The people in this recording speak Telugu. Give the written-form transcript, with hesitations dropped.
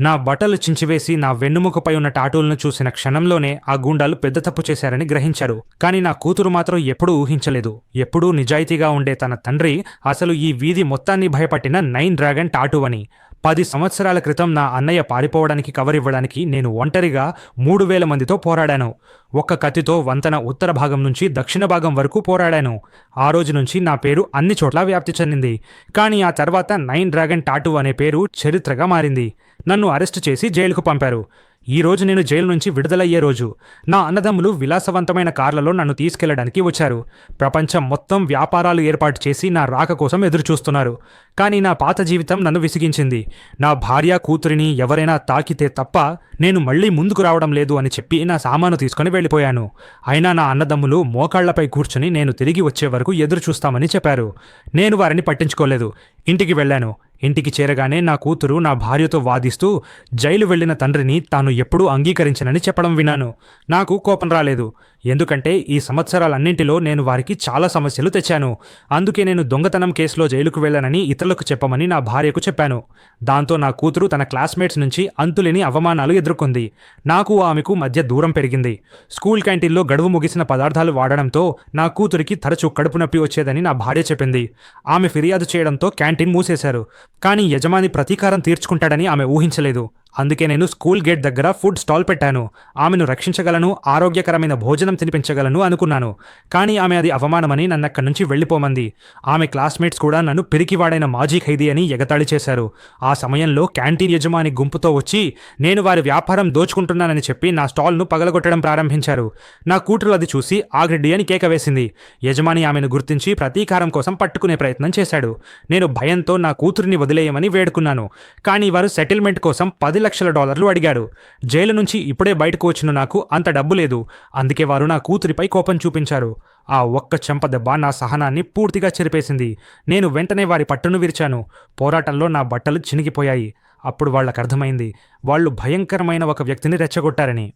నా బట్టలు చించివేసి నా వెన్నుముకపై ఉన్న టాటూలను చూసిన క్షణంలోనే ఆ గూండాలు పెద్ద తప్పు చేశారని గ్రహించారు. కానీ నా కూతురు మాత్రం ఎప్పుడూ ఊహించలేదు. ఎప్పుడూ నిజాయితీగా ఉండే తన తండ్రి అసలు ఈ వీధి మొత్తాన్ని భయపట్టిన 9 డ్రాగన్ టాటూ అని. 10 సంవత్సరాల క్రితం నా అన్నయ్య పారిపోవడానికి కవర్ ఇవ్వడానికి నేను ఒంటరిగా 3000 మందితో పోరాడాను. ఒక్క కత్తితో వంతెన ఉత్తర భాగం నుంచి దక్షిణ భాగం వరకు పోరాడాను. ఆ రోజు నుంచి నా పేరు అన్ని చోట్ల వ్యాప్తి చెందింది. కానీ ఆ తర్వాత 9 డ్రాగన్ టాటూ అనే పేరు చరిత్రగా మారింది. నన్ను అరెస్టు చేసి జైలుకు పంపారు. ఈ రోజు నేను జైలు నుంచి విడుదలయ్యే రోజు. నా అన్నదమ్ములు విలాసవంతమైన కార్లలో నన్ను తీసుకెళ్లడానికి వచ్చారు. ప్రపంచం మొత్తం వ్యాపారాలు ఏర్పాటు చేసి నా రాక కోసం ఎదురుచూస్తున్నారు. కానీ నా పాత జీవితం నన్ను విసిగించింది. నా భార్య కూతురిని ఎవరైనా తాకితే తప్ప నేను మళ్లీ ముందుకు రావడం లేదు అని చెప్పి నా సామాను తీసుకుని వెళ్ళిపోయాను. అయినా నా అన్నదమ్ములు మోకాళ్లపై కూర్చుని నేను తిరిగి వచ్చే వరకు ఎదురుచూస్తామని చెప్పారు. నేను వారిని పట్టించుకోలేదు. ఇంటికి వెళ్లాను. ఇంటికి చేరగానే నా కూతురు నా భార్యతో వాదిస్తూ జైలు వెళ్లిన తండ్రిని తాను ఎప్పుడూ అంగీకరించనని చెప్పడం విన్నాను. నాకు కోపం రాలేదు. ఎందుకంటే ఈ సంవత్సరాలన్నింటిలో నేను వారికి చాలా సమస్యలు తెచ్చాను. అందుకే నేను దొంగతనం కేసులో జైలుకు వెళ్ళానని ఇతరులకు చెప్పమని నా భార్యకు చెప్పాను. దాంతో నా కూతురు తన క్లాస్మేట్స్ నుంచి అంతులేని అవమానాలు ఎదుర్కొంది. నాకు ఆమెకు మధ్య దూరం పెరిగింది. స్కూల్ క్యాంటీన్లో గడువు ముగిసిన పదార్థాలు వాడడంతో నా కూతురికి తరచూ కడుపు నొప్పి వచ్చేదని నా భార్య చెప్పింది. ఆమె ఫిర్యాదు చేయడంతో క్యాంటీన్ మూసేశారు. కానీ యజమాని ప్రతీకారం తీర్చుకుంటాడని ఆమె ఊహించలేదు. అందుకే నేను స్కూల్ గేట్ దగ్గర ఫుడ్ స్టాల్ పెట్టాను. ఆమెను రక్షించగలను, ఆరోగ్యకరమైన భోజనం తినిపించగలను అనుకున్నాను. కానీ ఆమె అది అవమానమని నన్నక్కడి నుంచి వెళ్ళిపోమంది. ఆమె క్లాస్మేట్స్ కూడా నన్ను పిరికివాడైన మాజీ ఖైదీ అని ఎగతాళి చేశారు. ఆ సమయంలో క్యాంటీన్ యజమాని గుంపుతో వచ్చి నేను వారి వ్యాపారం దోచుకుంటున్నానని చెప్పి నా స్టాల్ను పగలగొట్టడం ప్రారంభించారు. నా కూతురు అది చూసి ఆగ్రెడ్డి అని కేక వేసింది. యజమాని ఆమెను గుర్తించి ప్రతీకారం కోసం పట్టుకునే ప్రయత్నం చేశాడు. నేను భయంతో నా కూతురిని వదిలేయమని వేడుకున్నాను. కానీ వారు సెటిల్మెంట్ కోసం $10 లక్షలు అడిగారు. జైలు నుంచి ఇప్పుడే బయటకు వచ్చిన నాకు అంత డబ్బు లేదు. అందుకే వారు నా కూతురిపై కోపం చూపించారు. ఆ ఒక్క చెంపదెబ్బ నా సహనాన్ని పూర్తిగా చెరిపేసింది. నేను వెంటనే వారి పట్టును విరిచాను. పోరాటంలో నా బట్టలు చినిగిపోయాయి. అప్పుడు వాళ్లకు అర్థమైంది వాళ్ళు భయంకరమైన ఒక వ్యక్తిని రెచ్చగొట్టారని.